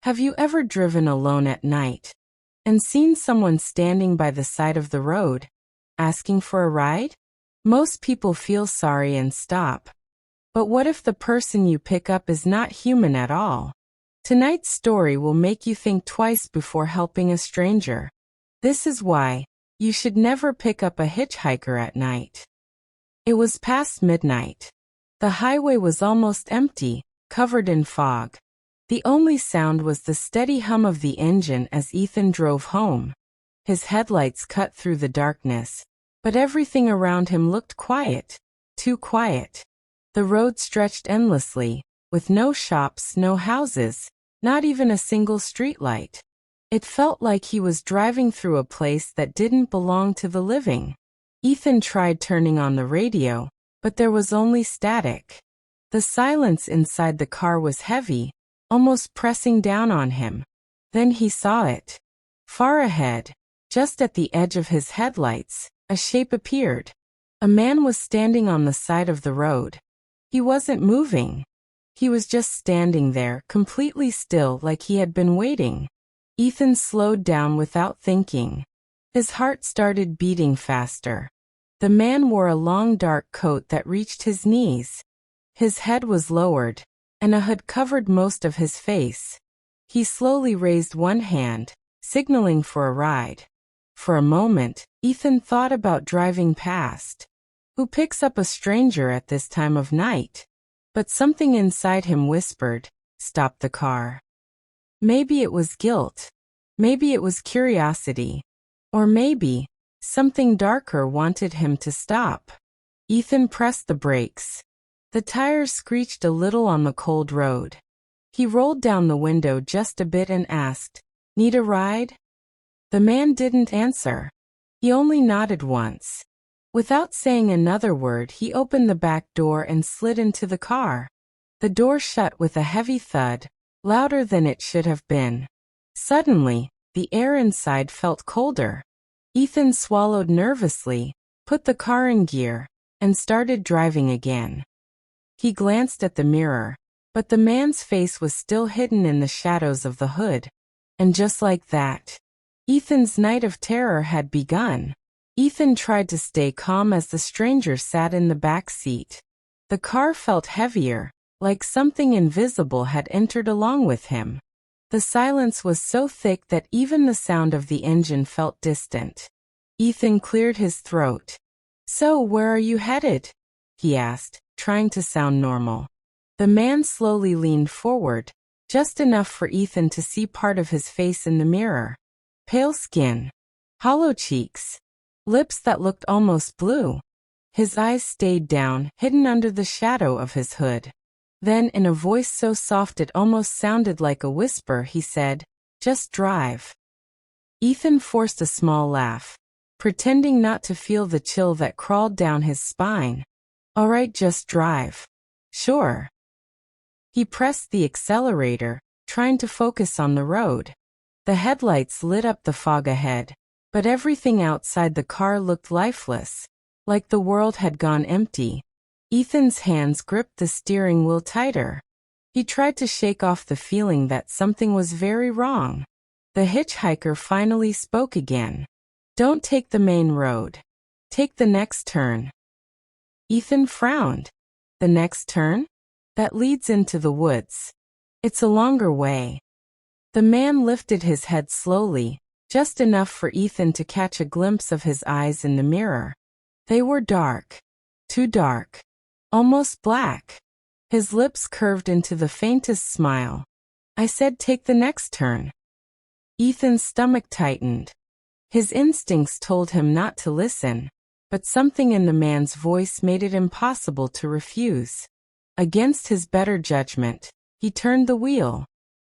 Have you ever driven alone at night and seen someone standing by the side of the road, asking for a ride? Most people feel sorry and stop. But what if the person you pick up is not human at all? Tonight's story will make you think twice before helping a stranger. This is why you should never pick up a hitchhiker at night. It was past midnight. The highway was almost empty, covered in fog. The only sound was the steady hum of the engine as Ethan drove home. His headlights cut through the darkness, but everything around him looked quiet, too quiet. The road stretched endlessly, with no shops, no houses, not even a single streetlight. It felt like he was driving through a place that didn't belong to the living. Ethan tried turning on the radio, but there was only static. The silence inside the car was heavy, almost pressing down on him. Then he saw it. Far ahead, just at the edge of his headlights, a shape appeared. A man was standing on the side of the road. He wasn't moving. He was just standing there, completely still, like he had been waiting. Ethan slowed down without thinking. His heart started beating faster. The man wore a long dark coat that reached his knees. His head was lowered, and a hood covered most of his face. He slowly raised one hand, signaling for a ride. For a moment, Ethan thought about driving past. Who picks up a stranger at this time of night? But something inside him whispered, "Stop the car." Maybe it was guilt. Maybe it was curiosity. Or maybe something darker wanted him to stop. Ethan pressed the brakes. The tires screeched a little on the cold road. He rolled down the window just a bit and asked, "Need a ride?" The man didn't answer. He only nodded once. Without saying another word, he opened the back door and slid into the car. The door shut with a heavy thud, louder than it should have been. Suddenly, the air inside felt colder. Ethan swallowed nervously, put the car in gear, and started driving again. He glanced at the mirror, but the man's face was still hidden in the shadows of the hood. And just like that, Ethan's night of terror had begun. Ethan tried to stay calm as the stranger sat in the back seat. The car felt heavier, like something invisible had entered along with him. The silence was so thick that even the sound of the engine felt distant. Ethan cleared his throat. "So, where are you headed?" he asked, trying to sound normal. The man slowly leaned forward, just enough for Ethan to see part of his face in the mirror. Pale skin, hollow cheeks, lips that looked almost blue. His eyes stayed down, hidden under the shadow of his hood. Then, in a voice so soft it almost sounded like a whisper, he said, "Just drive." Ethan forced a small laugh, pretending not to feel the chill that crawled down his spine. "All right, just drive." "Sure." He pressed the accelerator, trying to focus on the road. The headlights lit up the fog ahead, but everything outside the car looked lifeless, like the world had gone empty. Ethan's hands gripped the steering wheel tighter. He tried to shake off the feeling that something was very wrong. The hitchhiker finally spoke again. "Don't take the main road. Take the next turn." Ethan frowned. "The next turn? That leads into the woods. It's a longer way." The man lifted his head slowly, just enough for Ethan to catch a glimpse of his eyes in the mirror. They were dark. Too dark. Almost black. His lips curved into the faintest smile. "I said take the next turn." Ethan's stomach tightened. His instincts told him not to listen, but something in the man's voice made it impossible to refuse. Against his better judgment, he turned the wheel.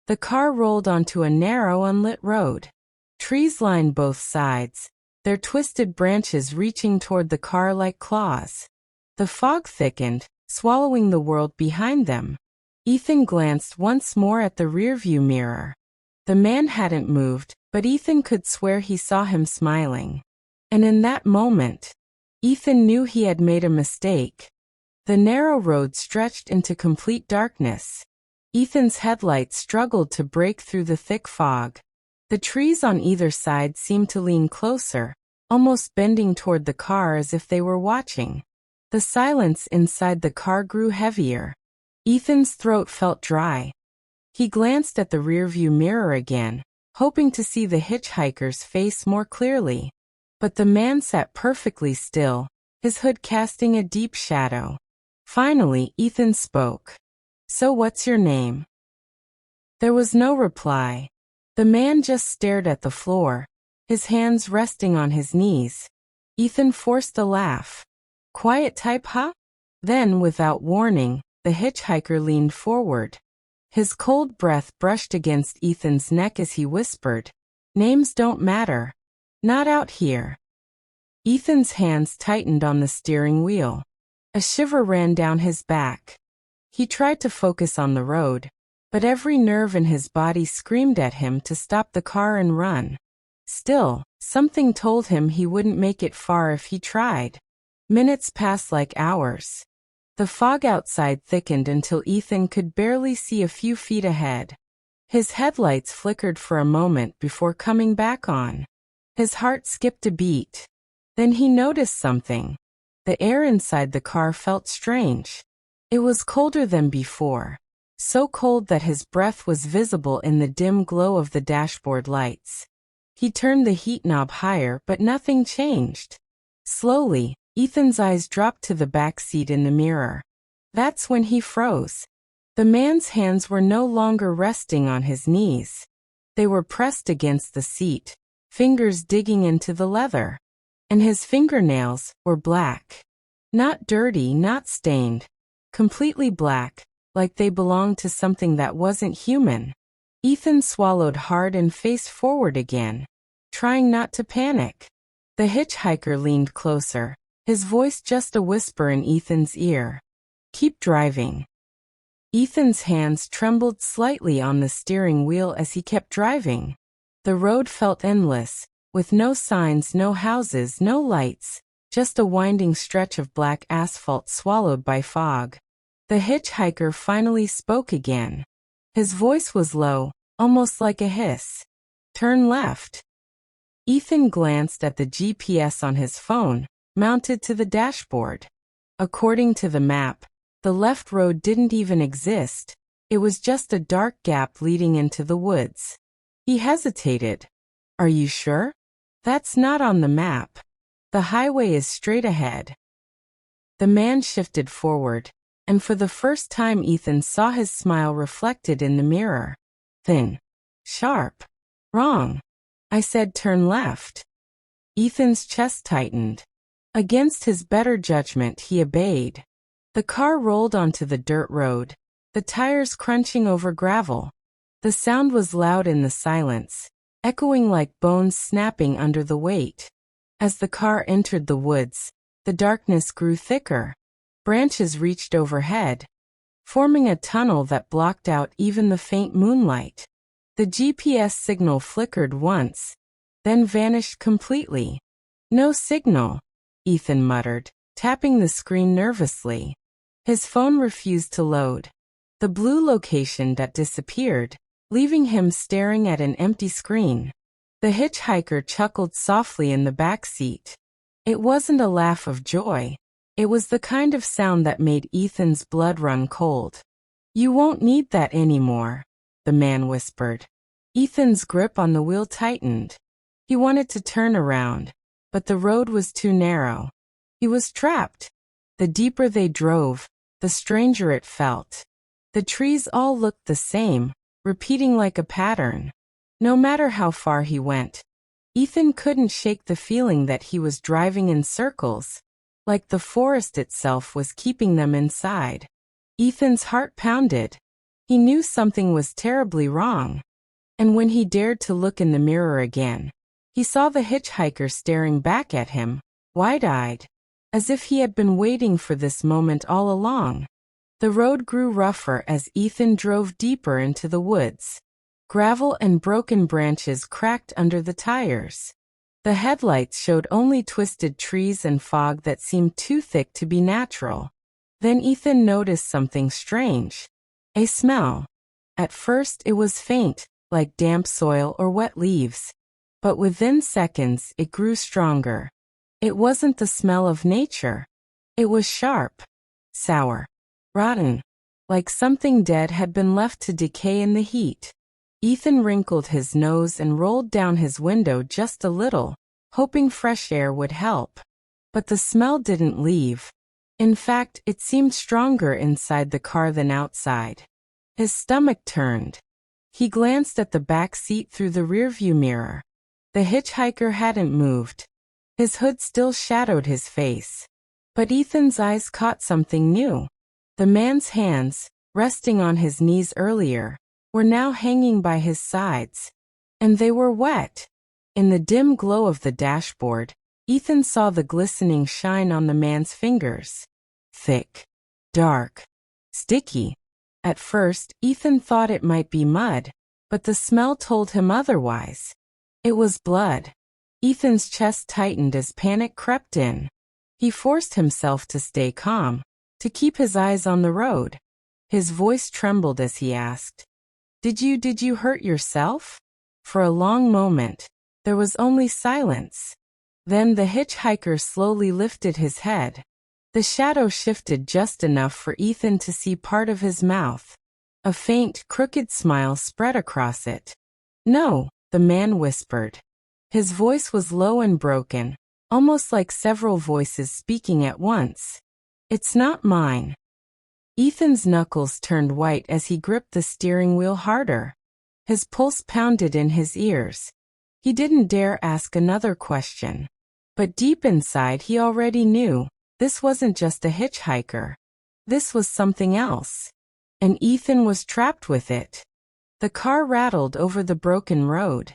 The car rolled onto a narrow, unlit road. Trees lined both sides, their twisted branches reaching toward the car like claws. The fog thickened, swallowing the world behind them. Ethan glanced once more at the rearview mirror. The man hadn't moved, but Ethan could swear he saw him smiling. And in that moment, Ethan knew he had made a mistake. The narrow road stretched into complete darkness. Ethan's headlights struggled to break through the thick fog. The trees on either side seemed to lean closer, almost bending toward the car as if they were watching. The silence inside the car grew heavier. Ethan's throat felt dry. He glanced at the rearview mirror again, hoping to see the hitchhiker's face more clearly. But the man sat perfectly still, his hood casting a deep shadow. Finally, Ethan spoke. "So what's your name?" There was no reply. The man just stared at the floor, his hands resting on his knees. Ethan forced a laugh. "Quiet type, huh?" Then, without warning, the hitchhiker leaned forward. His cold breath brushed against Ethan's neck as he whispered, "Names don't matter. Not out here." Ethan's hands tightened on the steering wheel. A shiver ran down his back. He tried to focus on the road, but every nerve in his body screamed at him to stop the car and run. Still, something told him he wouldn't make it far if he tried. Minutes passed like hours. The fog outside thickened until Ethan could barely see a few feet ahead. His headlights flickered for a moment before coming back on. His heart skipped a beat. Then he noticed something. The air inside the car felt strange. It was colder than before, so cold that his breath was visible in the dim glow of the dashboard lights. He turned the heat knob higher, but nothing changed. Slowly, Ethan's eyes dropped to the back seat in the mirror. That's when he froze. The man's hands were no longer resting on his knees. They were pressed against the seat, fingers digging into the leather. And his fingernails were black. Not dirty, not stained. Completely black, like they belonged to something that wasn't human. Ethan swallowed hard and faced forward again, trying not to panic. The hitchhiker leaned closer, his voice just a whisper in Ethan's ear. "Keep driving." Ethan's hands trembled slightly on the steering wheel as he kept driving. The road felt endless, with no signs, no houses, no lights, just a winding stretch of black asphalt swallowed by fog. The hitchhiker finally spoke again. His voice was low, almost like a hiss. "Turn left." Ethan glanced at the GPS on his phone, mounted to the dashboard. According to the map, the left road didn't even exist. It was just a dark gap leading into the woods. He hesitated. "Are you sure? That's not on the map. The highway is straight ahead." The man shifted forward, and for the first time Ethan saw his smile reflected in the mirror. Thin. Sharp. "Wrong. I said turn left." Ethan's chest tightened. Against his better judgment, he obeyed. The car rolled onto the dirt road, the tires crunching over gravel. The sound was loud in the silence, echoing like bones snapping under the weight. As the car entered the woods, the darkness grew thicker. Branches reached overhead, forming a tunnel that blocked out even the faint moonlight. The GPS signal flickered once, then vanished completely. "No signal," Ethan muttered, tapping the screen nervously. His phone refused to load. The blue location that disappeared, leaving him staring at an empty screen. The hitchhiker chuckled softly in the back seat. It wasn't a laugh of joy. It was the kind of sound that made Ethan's blood run cold. "You won't need that anymore," the man whispered. Ethan's grip on the wheel tightened. He wanted to turn around, but the road was too narrow. He was trapped. The deeper they drove, the stranger it felt. The trees all looked the same, repeating like a pattern. No matter how far he went, Ethan couldn't shake the feeling that he was driving in circles, like the forest itself was keeping them inside. Ethan's heart pounded. He knew something was terribly wrong. And when he dared to look in the mirror again, he saw the hitchhiker staring back at him, wide-eyed, as if he had been waiting for this moment all along. The road grew rougher as Ethan drove deeper into the woods. Gravel and broken branches cracked under the tires. The headlights showed only twisted trees and fog that seemed too thick to be natural. Then Ethan noticed something strange. A smell. At first it was faint, like damp soil or wet leaves. But within seconds it grew stronger. It wasn't the smell of nature. It was sharp, sour, rotten, like something dead had been left to decay in the heat. Ethan wrinkled his nose and rolled down his window just a little, hoping fresh air would help. But the smell didn't leave. In fact, it seemed stronger inside the car than outside. His stomach turned. He glanced at the back seat through the rearview mirror. The hitchhiker hadn't moved. His hood still shadowed his face. But Ethan's eyes caught something new. The man's hands, resting on his knees earlier, were now hanging by his sides. And they were wet. In the dim glow of the dashboard, Ethan saw the glistening shine on the man's fingers. Thick, dark, sticky. At first, Ethan thought it might be mud, but the smell told him otherwise. It was blood. Ethan's chest tightened as panic crept in. He forced himself to stay calm, to keep his eyes on the road. His voice trembled as he asked, Did you hurt yourself?" For a long moment, there was only silence. Then the hitchhiker slowly lifted his head. The shadow shifted just enough for Ethan to see part of his mouth. A faint, crooked smile spread across it. "No," the man whispered. His voice was low and broken, almost like several voices speaking at once. "It's not mine." Ethan's knuckles turned white as he gripped the steering wheel harder. His pulse pounded in his ears. He didn't dare ask another question. But deep inside he already knew, this wasn't just a hitchhiker. This was something else. And Ethan was trapped with it. The car rattled over the broken road.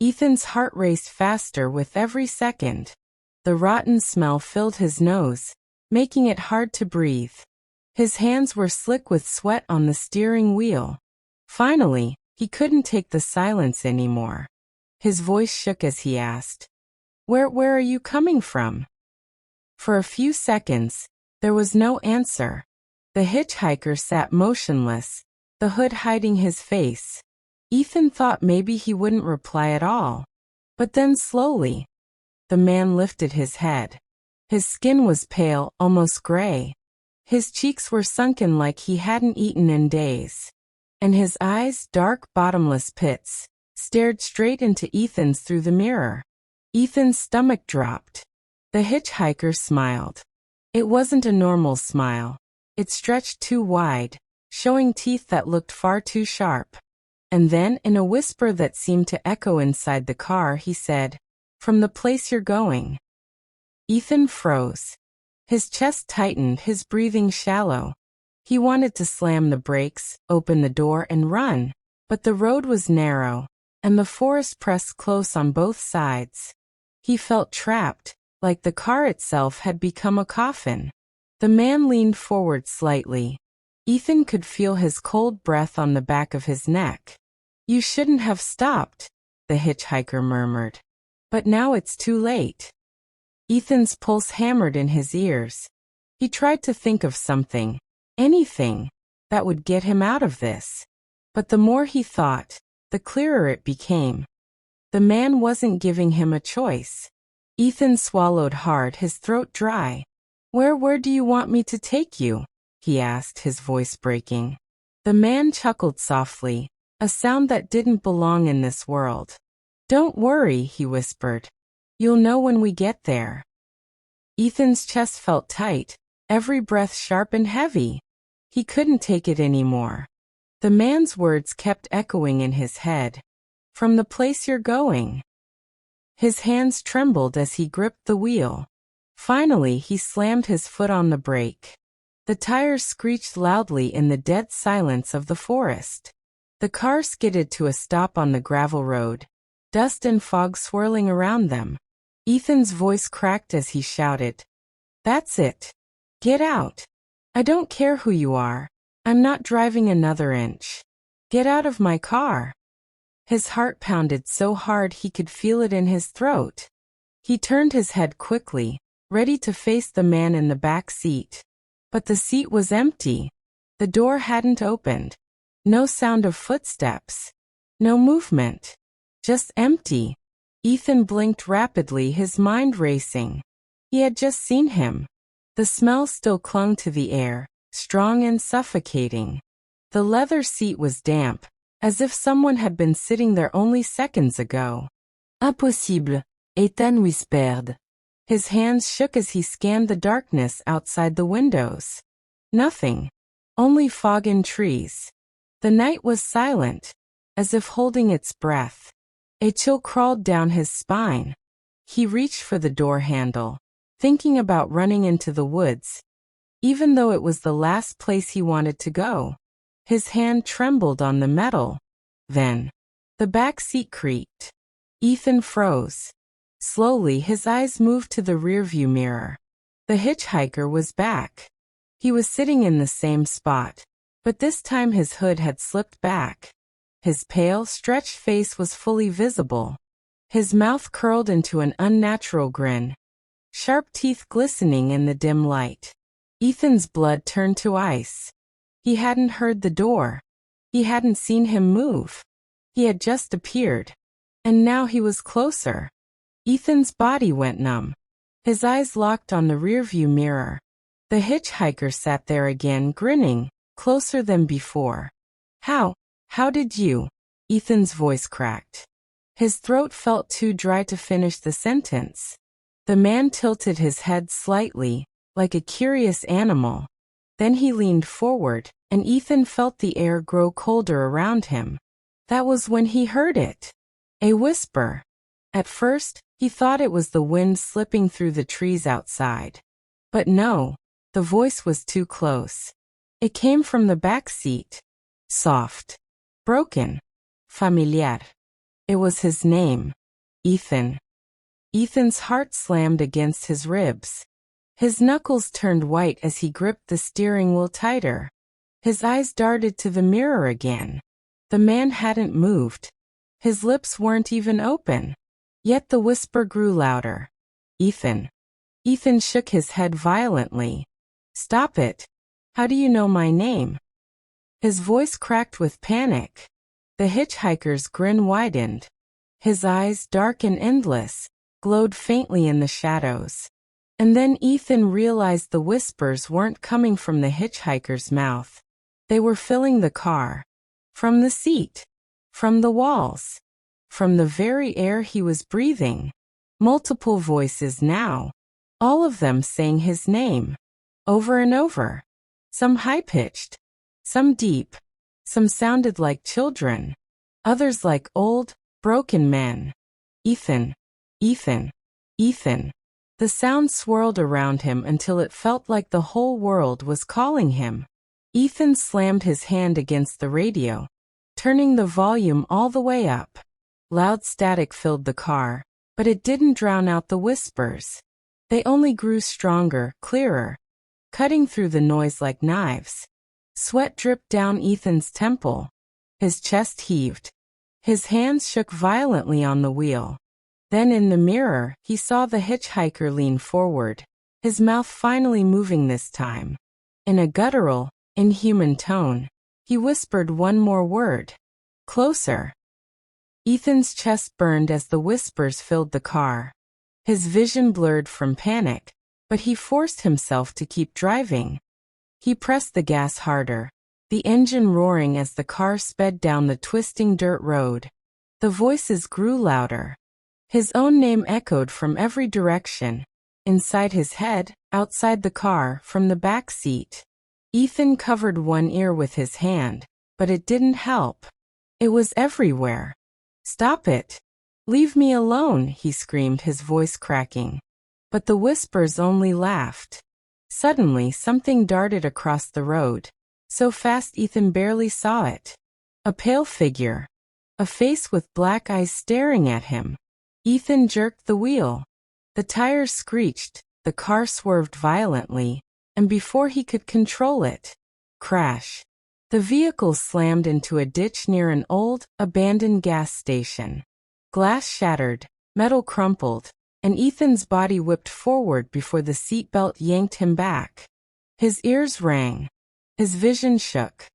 Ethan's heart raced faster with every second. The rotten smell filled his nose, making it hard to breathe. His hands were slick with sweat on the steering wheel. Finally, he couldn't take the silence anymore. His voice shook as he asked, Where are you coming from?" For a few seconds, there was no answer. The hitchhiker sat motionless, the hood hiding his face. Ethan thought maybe he wouldn't reply at all. But then slowly, the man lifted his head. His skin was pale, almost gray. His cheeks were sunken like he hadn't eaten in days. And his eyes, dark, bottomless pits, stared straight into Ethan's through the mirror. Ethan's stomach dropped. The hitchhiker smiled. It wasn't a normal smile. It stretched too wide, showing teeth that looked far too sharp. And then, in a whisper that seemed to echo inside the car, he said, "From the place you're going." Ethan froze. His chest tightened, his breathing shallow. He wanted to slam the brakes, open the door, and run. But the road was narrow, and the forest pressed close on both sides. He felt trapped, like the car itself had become a coffin. The man leaned forward slightly. Ethan could feel his cold breath on the back of his neck. "You shouldn't have stopped," the hitchhiker murmured. "But now it's too late." Ethan's pulse hammered in his ears. He tried to think of something, anything, that would get him out of this. But the more he thought, the clearer it became. The man wasn't giving him a choice. Ethan swallowed hard, his throat dry. Where do you want me to take you?" he asked, his voice breaking. The man chuckled softly, a sound that didn't belong in this world. "Don't worry," he whispered. "You'll know when we get there." Ethan's chest felt tight, every breath sharp and heavy. He couldn't take it anymore. The man's words kept echoing in his head. "From the place you're going." His hands trembled as he gripped the wheel. Finally, he slammed his foot on the brake. The tires screeched loudly in the dead silence of the forest. The car skidded to a stop on the gravel road, dust and fog swirling around them. Ethan's voice cracked as he shouted, "That's it. Get out. I don't care who you are. I'm not driving another inch. Get out of my car." His heart pounded so hard he could feel it in his throat. He turned his head quickly, ready to face the man in the back seat. But the seat was empty. The door hadn't opened. No sound of footsteps. No movement. Just empty. Ethan blinked rapidly, his mind racing. He had just seen him. The smell still clung to the air, strong and suffocating. The leather seat was damp, as if someone had been sitting there only seconds ago. Impossible, Ethan whispered. His hands shook as he scanned the darkness outside the windows. Nothing. Only fog and trees. The night was silent, as if holding its breath. A chill crawled down his spine. He reached for the door handle, thinking about running into the woods, even though it was the last place he wanted to go. His hand trembled on the metal. Then, the back seat creaked. Ethan froze. Slowly, his eyes moved to the rearview mirror. The hitchhiker was back. He was sitting in the same spot, but this time his hood had slipped back. His pale, stretched face was fully visible. His mouth curled into an unnatural grin, sharp teeth glistening in the dim light. Ethan's blood turned to ice. He hadn't heard the door. He hadn't seen him move. He had just appeared. And now he was closer. Ethan's body went numb. His eyes locked on the rearview mirror. The hitchhiker sat there again, grinning, closer than before. How did you? Ethan's voice cracked. His throat felt too dry to finish the sentence. The man tilted his head slightly, like a curious animal. Then he leaned forward, and Ethan felt the air grow colder around him. That was when he heard it. A whisper. At first, he thought it was the wind slipping through the trees outside. But no, the voice was too close. It came from the back seat. Soft. Broken. Familiar. It was his name. Ethan. Ethan's heart slammed against his ribs. His knuckles turned white as he gripped the steering wheel tighter. His eyes darted to the mirror again. The man hadn't moved. His lips weren't even open. Yet the whisper grew louder. Ethan. Ethan shook his head violently. Stop it. How do you know my name? His voice cracked with panic. The hitchhiker's grin widened. His eyes, dark and endless, glowed faintly in the shadows. And then Ethan realized the whispers weren't coming from the hitchhiker's mouth. They were filling the car. From the seat. From the walls. From the very air he was breathing. Multiple voices now. All of them saying his name. Over and over. Some high-pitched. Some deep. Some sounded like children. Others like old, broken men. Ethan. Ethan. Ethan. The sound swirled around him until it felt like the whole world was calling him. Ethan slammed his hand against the radio, turning the volume all the way up. Loud static filled the car, but it didn't drown out the whispers. They only grew stronger, clearer, cutting through the noise like knives. Sweat dripped down Ethan's temple. His chest heaved. His hands shook violently on the wheel. Then in the mirror, he saw the hitchhiker lean forward, his mouth finally moving this time. In a guttural, inhuman tone, he whispered one more word. Closer. Ethan's chest burned as the whispers filled the car. His vision blurred from panic, but he forced himself to keep driving. He pressed the gas harder, the engine roaring as the car sped down the twisting dirt road. The voices grew louder. His own name echoed from every direction, inside his head, outside the car, from the back seat. Ethan covered one ear with his hand, but it didn't help. It was everywhere. Stop it. Leave me alone, he screamed, his voice cracking. But the whispers only laughed. Suddenly, something darted across the road, so fast Ethan barely saw it. A pale figure. A face with black eyes staring at him. Ethan jerked the wheel. The tires screeched, the car swerved violently, and before he could control it, crash. The vehicle slammed into a ditch near an old, abandoned gas station. Glass shattered, metal crumpled, and Ethan's body whipped forward before the seatbelt yanked him back. His ears rang. His vision shook.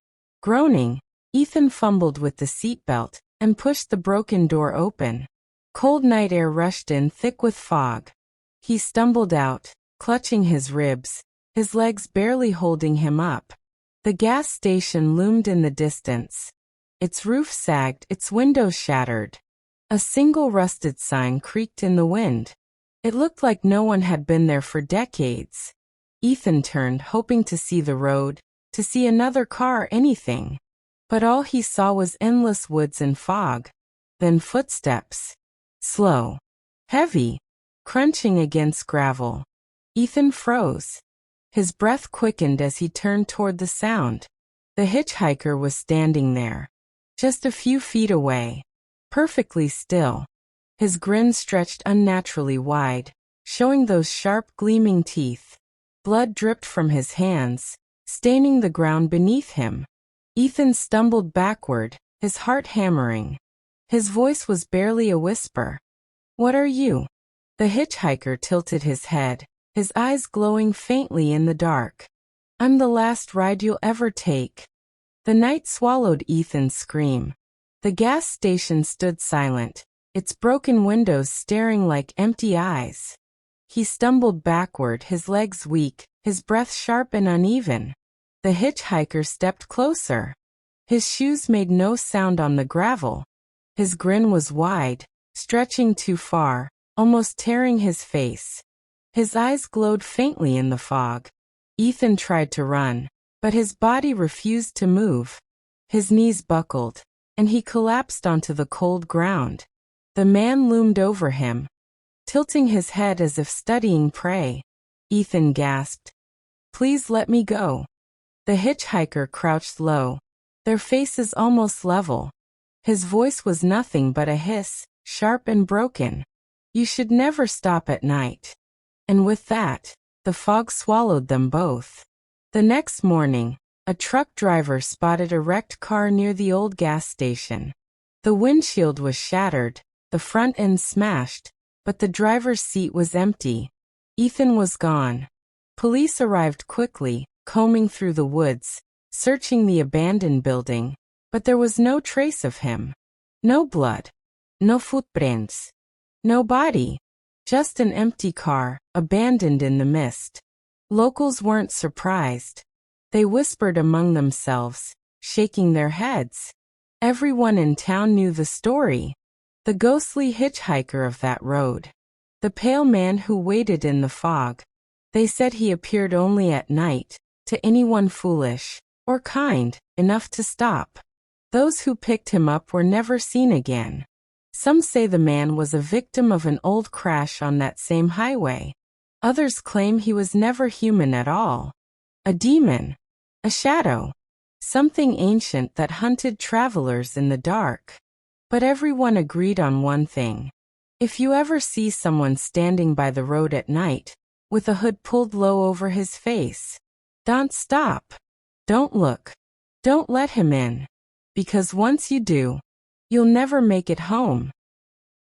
Groaning, Ethan fumbled with the seatbelt and pushed the broken door open. Cold night air rushed in thick with fog. He stumbled out, clutching his ribs, his legs barely holding him up. The gas station loomed in the distance. Its roof sagged, its windows shattered. A single rusted sign creaked in the wind. It looked like no one had been there for decades. Ethan turned, hoping to see the road, to see another car or anything. But all he saw was endless woods and fog. Then footsteps. Slow. Heavy. Crunching against gravel. Ethan froze. His breath quickened as he turned toward the sound. The hitchhiker was standing there. Just a few feet away. Perfectly still. His grin stretched unnaturally wide, showing those sharp, gleaming teeth. Blood dripped from his hands, staining the ground beneath him. Ethan stumbled backward, his heart hammering. His voice was barely a whisper. "What are you?" The hitchhiker tilted his head, his eyes glowing faintly in the dark. "I'm the last ride you'll ever take." The night swallowed Ethan's scream. The gas station stood silent, its broken windows staring like empty eyes. He stumbled backward, his legs weak, his breath sharp and uneven. The hitchhiker stepped closer. His shoes made no sound on the gravel. His grin was wide, stretching too far, almost tearing his face. His eyes glowed faintly in the fog. Ethan tried to run, but his body refused to move. His knees buckled, and he collapsed onto the cold ground. The man loomed over him, tilting his head as if studying prey. Ethan gasped, "Please let me go." The hitchhiker crouched low, their faces almost level. His voice was nothing but a hiss, sharp and broken. "You should never stop at night." And with that, the fog swallowed them both. The next morning, a truck driver spotted a wrecked car near the old gas station. The windshield was shattered, the front end smashed, but the driver's seat was empty. Ethan was gone. Police arrived quickly, combing through the woods, searching the abandoned building, but there was no trace of him. No blood. No footprints. No body. Just an empty car, abandoned in the mist. Locals weren't surprised. They whispered among themselves, shaking their heads. Everyone in town knew the story. The ghostly hitchhiker of that road. The pale man who waited in the fog. They said he appeared only at night, to anyone foolish, or kind, enough to stop. Those who picked him up were never seen again. Some say the man was a victim of an old crash on that same highway. Others claim he was never human at all. A demon. A shadow. Something ancient that hunted travelers in the dark. But everyone agreed on one thing. If you ever see someone standing by the road at night, with a hood pulled low over his face, don't stop. Don't look. Don't let him in. Because once you do, you'll never make it home.